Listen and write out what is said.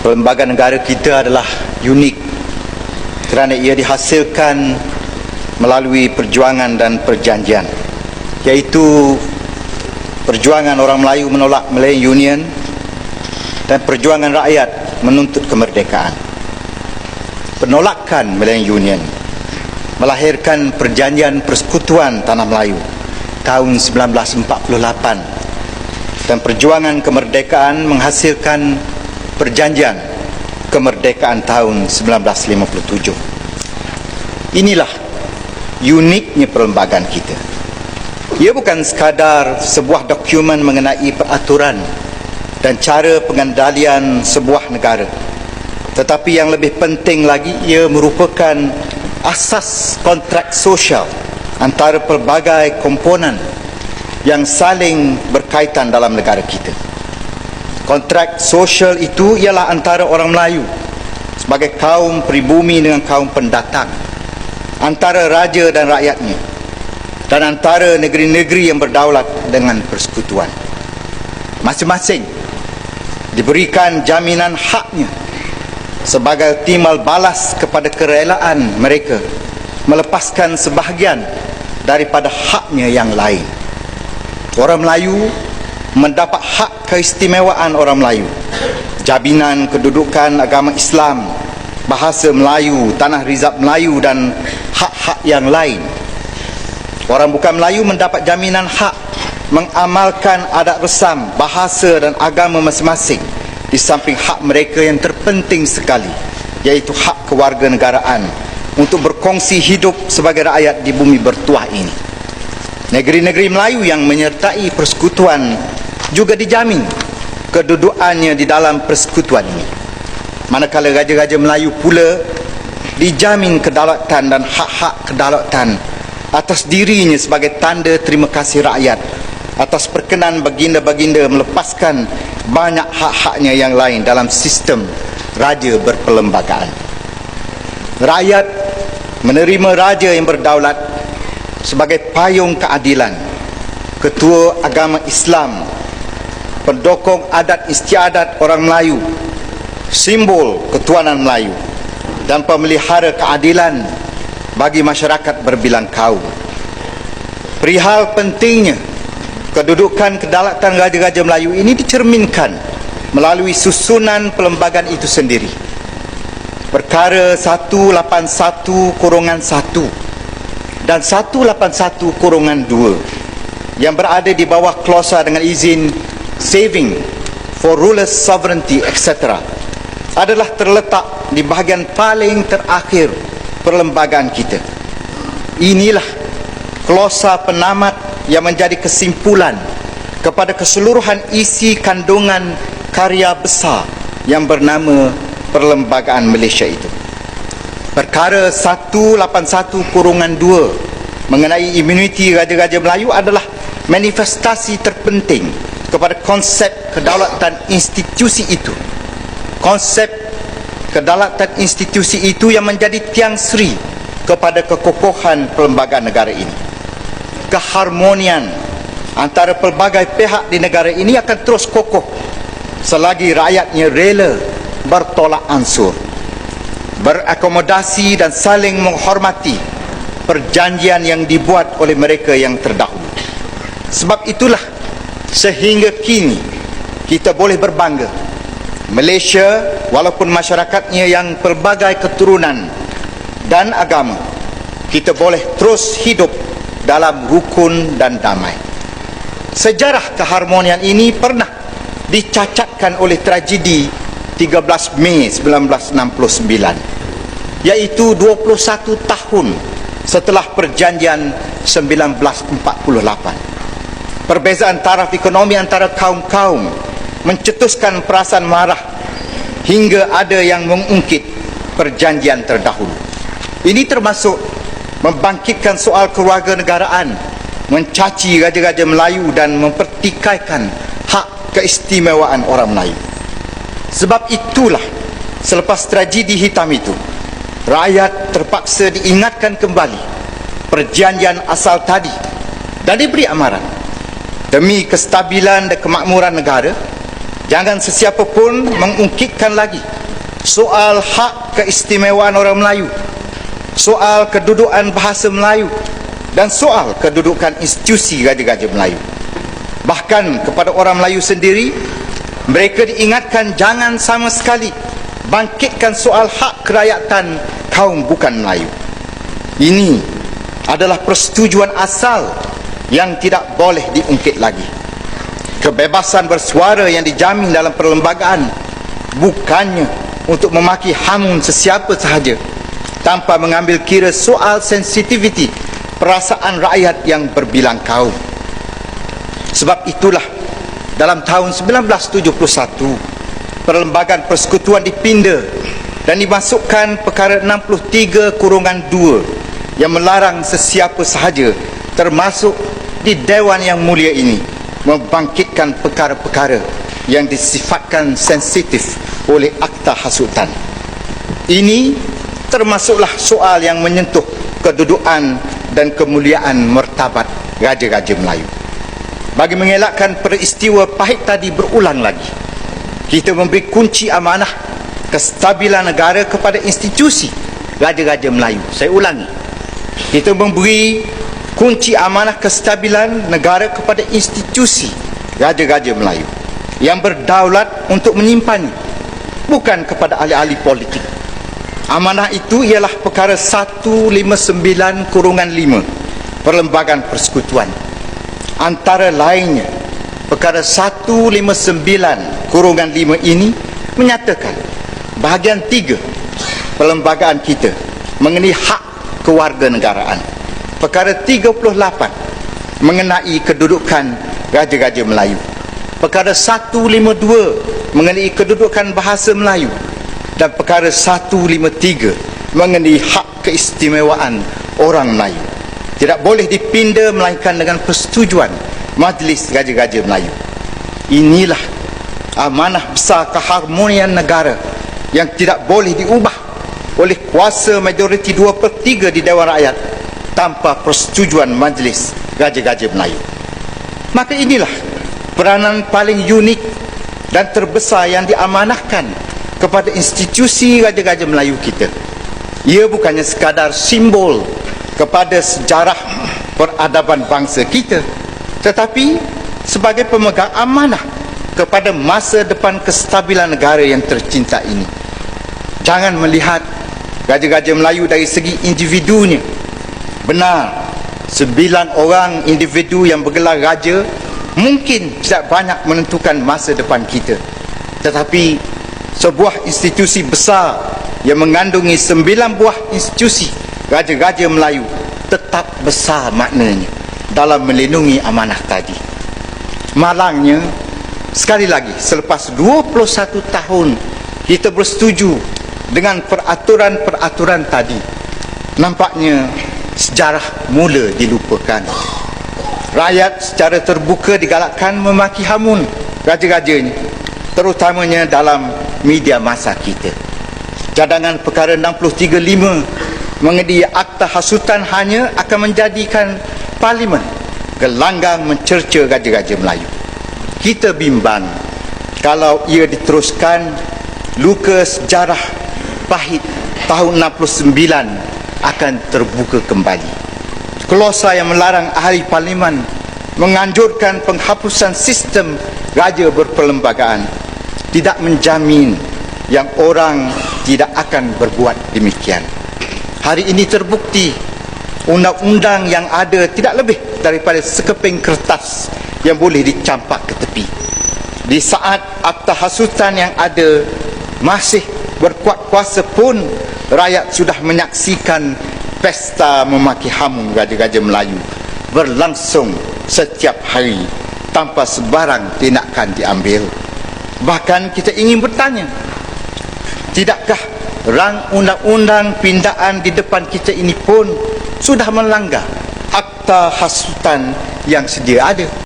Perlembagaan negara kita adalah unik kerana ia dihasilkan melalui perjuangan dan perjanjian, iaitu perjuangan orang Melayu menolak Malayan Union dan perjuangan rakyat menuntut kemerdekaan. Penolakan Malayan Union melahirkan perjanjian persekutuan Tanah Melayu tahun 1948 dan perjuangan kemerdekaan menghasilkan perjanjian kemerdekaan tahun 1957. Inilah uniknya perlembagaan kita. Ia bukan sekadar sebuah dokumen mengenai peraturan dan cara pengendalian sebuah negara, tetapi yang lebih penting lagi, ia merupakan asas kontrak sosial antara pelbagai komponen yang saling berkaitan dalam negara kita. Kontrak sosial itu ialah antara orang Melayu sebagai kaum pribumi dengan kaum pendatang, antara raja dan rakyatnya, dan antara negeri-negeri yang berdaulat dengan persekutuan. Masing-masing diberikan jaminan haknya sebagai timbal balas kepada kerelaan mereka melepaskan sebahagian daripada haknya yang lain. Orang Melayu mendapat hak keistimewaan orang Melayu, jaminan kedudukan agama Islam, bahasa Melayu, tanah rizab Melayu dan hak-hak yang lain. Orang bukan Melayu mendapat jaminan hak mengamalkan adat resam, bahasa dan agama masing-masing, di samping hak mereka yang terpenting sekali, iaitu hak kewarganegaraan untuk berkongsi hidup sebagai rakyat di bumi bertuah ini. Negeri-negeri Melayu yang menyertai persekutuan juga dijamin kedudukannya di dalam persekutuan ini, manakala raja-raja Melayu pula dijamin kedaulatan dan hak-hak kedaulatan atas dirinya sebagai tanda terima kasih rakyat atas perkenan baginda-baginda melepaskan banyak hak-haknya yang lain dalam sistem raja berperlembagaan. Rakyat menerima raja yang berdaulat sebagai payung keadilan, ketua agama Islam, pendokong adat istiadat orang Melayu, simbol ketuanan Melayu, dan pemelihara keadilan bagi masyarakat berbilang kaum. Perihal pentingnya kedudukan kedaulatan raja-raja Melayu ini dicerminkan melalui susunan perlembagaan itu sendiri. Perkara 181-1 dan 181-2 yang berada di bawah klausa dengan izin saving for rulers sovereignty etc. adalah terletak di bahagian paling terakhir perlembagaan kita. Inilah klausa penamat yang menjadi kesimpulan kepada keseluruhan isi kandungan karya besar yang bernama Perlembagaan Malaysia itu. Perkara 181-2 mengenai imuniti raja-raja Melayu adalah manifestasi terpenting kepada konsep kedaulatan institusi itu. Konsep kedaulatan institusi itu yang menjadi tiang seri kepada kekokohan perlembagaan negara ini. Keharmonian antara pelbagai pihak di negara ini akan terus kokoh selagi rakyatnya rela bertolak ansur, berakomodasi dan saling menghormati perjanjian yang dibuat oleh mereka yang terdahulu. Sebab itulah sehingga kini kita boleh berbangga, Malaysia walaupun masyarakatnya yang pelbagai keturunan dan agama, kita boleh terus hidup dalam rukun dan damai. Sejarah keharmonian ini pernah dicacatkan oleh tragedi 13 Mei 1969, iaitu 21 tahun setelah perjanjian 1948. Perbezaan taraf ekonomi antara kaum-kaum mencetuskan perasaan marah hingga ada yang mengungkit perjanjian terdahulu. Ini termasuk membangkitkan soal kewarganegaraan, mencaci raja-raja Melayu dan mempertikaikan hak keistimewaan orang Melayu. Sebab itulah selepas tragedi hitam itu, rakyat terpaksa diingatkan kembali perjanjian asal tadi dan diberi amaran demi kestabilan dan kemakmuran negara Jangan sesiapa pun mengungkitkan lagi soal hak keistimewaan orang Melayu, soal kedudukan bahasa Melayu, dan soal kedudukan institusi Raja-Raja Melayu. Bahkan kepada orang Melayu sendiri, mereka diingatkan jangan sama sekali bangkitkan soal hak kerakyatan kaum bukan Melayu. Ini adalah persetujuan asal yang tidak boleh diungkit lagi. Kebebasan bersuara yang dijamin dalam perlembagaan bukannya untuk memaki hamun sesiapa sahaja tanpa mengambil kira soal sensitiviti perasaan rakyat yang berbilang kaum. Sebab itulah dalam tahun 1971 Perlembagaan Persekutuan dipinda dan dimasukkan perkara 63/2 yang melarang sesiapa sahaja termasuk di Dewan yang mulia ini membangkitkan perkara-perkara yang disifatkan sensitif oleh Akta Hasutan. Ini termasuklah soal yang menyentuh kedudukan dan kemuliaan martabat Raja-Raja Melayu. Bagi mengelakkan peristiwa pahit tadi berulang lagi, kita memberi kunci amanah kestabilan negara kepada institusi Raja-Raja Melayu. Saya ulangi, kita memberi kunci amanah kestabilan negara kepada institusi Raja-Raja Melayu yang berdaulat untuk menyimpannya, bukan kepada ahli-ahli politik. Amanah itu ialah perkara 159/5 Perlembagaan Persekutuan. Antara lainnya, perkara 159/5 ini menyatakan bahagian 3 perlembagaan kita mengenai hak kewarganegaraan. Perkara 38 mengenai kedudukan Raja-Raja Melayu. Perkara 152 mengenai kedudukan bahasa Melayu. Dan perkara 153 mengenai hak keistimewaan orang Melayu. Tidak boleh dipinda melainkan dengan persetujuan Majlis Raja-Raja Melayu. Inilah amanah besar keharmonian negara yang tidak boleh diubah oleh kuasa majoriti 2/3 di Dewan Rakyat tanpa persetujuan Majlis Raja-Raja Melayu. Maka inilah peranan paling unik dan terbesar yang diamanahkan kepada institusi Raja-Raja Melayu kita. Ia bukannya sekadar simbol kepada sejarah peradaban bangsa kita, tetapi sebagai pemegang amanah kepada masa depan kestabilan negara yang tercinta ini. Jangan melihat Raja-Raja Melayu dari segi individunya. Benar, 9 orang individu yang bergelar raja mungkin tidak banyak menentukan masa depan kita. Tetapi sebuah institusi besar yang mengandungi 9 buah institusi Raja-Raja Melayu tetap besar maknanya dalam melindungi amanah tadi. Malangnya, sekali lagi, selepas 21 tahun kita bersetuju dengan peraturan-peraturan tadi, nampaknya sejarah mula dilupakan. Rakyat secara terbuka digalakkan memaki hamun raja-rajanya, terutamanya dalam media masa kita. Cadangan perkara 63/5 mengenai Akta Hasutan hanya akan menjadikan Parlimen gelanggang mencerca Raja-Raja Melayu. Kita bimbang kalau ia diteruskan, luka sejarah pahit tahun 69 akan terbuka kembali. Klausa yang melarang ahli parlimen menganjurkan penghapusan sistem raja berperlembagaan tidak menjamin yang orang tidak akan berbuat demikian. Hari ini terbukti undang-undang yang ada tidak lebih daripada sekeping kertas yang boleh dicampak ke tepi. Di saat Akta Hasutan yang ada masih berkuat kuasa pun, rakyat sudah menyaksikan pesta memaki hamun Raja-Raja Melayu berlangsung setiap hari tanpa sebarang tindakan diambil. Bahkan kita ingin bertanya, tidakkah rang undang-undang pindaan di depan kita ini pun sudah melanggar Akta Hasutan yang sedia ada?